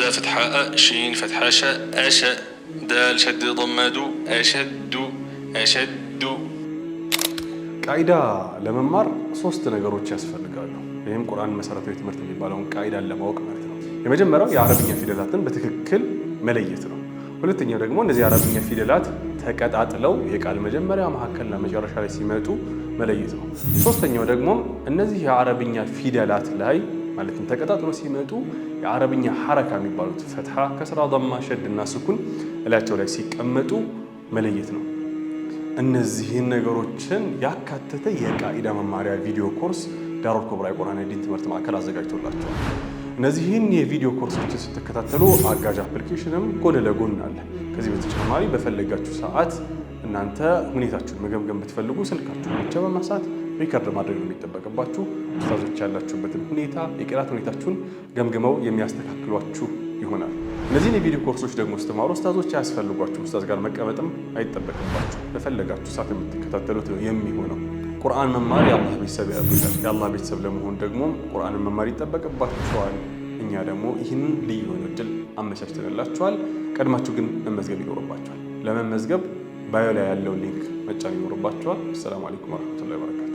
همزة فتحة أ شين فتحة ش أش دال شد ضمة دو أشد أشد ቃይዳ ለመማር ሶስት ነገሮች ያስፈልጋሉ። ይህም ቁርአን መሰረታዊ ትምህርት የሚባለውን ቃይዳን ለማወቅ ማለት ነው። የመጀመሪያው የአረብኛ ፊደላትን በትክክል መለየት ነው። ሁለተኛው ደግሞ እነዚህ የአረብኛ ፊደላት ተቀጣጥለው የቃል መጀመሪያ መካከልና መጨረሻ ላይ ሲመጡ መለየት ነው። ሶስተኛው ደግሞ እነዚህ የአረብኛ ፊደላት ላይ ማለትም ተቀጣጥለው ሲመጡ የአረብኛ ሐረካ የሚባሉት ፈትሐ፣ ከስራ፣ ضማ፣ ሸድ እና ስኩን እላቸው ላይ ሲቀመጡ መለየት ነው። እነዚህን ነገሮችን ያካተተ የቃኢዳ መማሪያ ቪዲዮ ኮርስ ዳሩል ኩብራ የቁርአን ዲን ትምህርት ማዕከል አዘጋጅቶላችኋል። እነዚህን የቪዲዮ ኮርሶችን ስትከታተሉ አጋዥ አፕሊኬሽንም ጎን ለጎን አለ። ከዚህ በተጨማሪ በፈለጋችሁ ሰዓት እናንተ ሁኔታችሁን መገምገም ብትፈልጉ ስልካችሁን ብቻ በማንሳት ሪከርድ ማድረግ ነው የሚጠበቅባችሁ። ኡስታዞች ያላችሁበትን ሁኔታ የቅራት ሁኔታችሁን ገምግመው የሚያስተካክሏችሁ ይሆናል። እነዚህን የቪዲዮ ኮርሶች ደግሞ ስትማሩ ኡስታዞች አያስፈልጓችሁም። ኡስታዝ ጋር መቀመጥም አይጠበቅባችሁ። በፈለጋችሁ ሰዓት የምትከታተሉት ነው የሚሆነው። ቁርአን መማር የአላህ ቤተሰብ ያደርጋል። የአላህ ቤተሰብ ለመሆን ደግሞ ቁርአንን መማር ይጠበቅባችኋል። እኛ ደግሞ ይህንን ልዩ የሆነ እድል አመቻችተንላችኋል። ቀድማችሁ ግን መመዝገብ ይኖርባችኋል። ለመመዝገብ ባዮ ላይ ያለው ሊንክ መጫን ይኖርባችኋል። ሰላም አለይኩም ወራህመቱላሂ ወበረካቱ።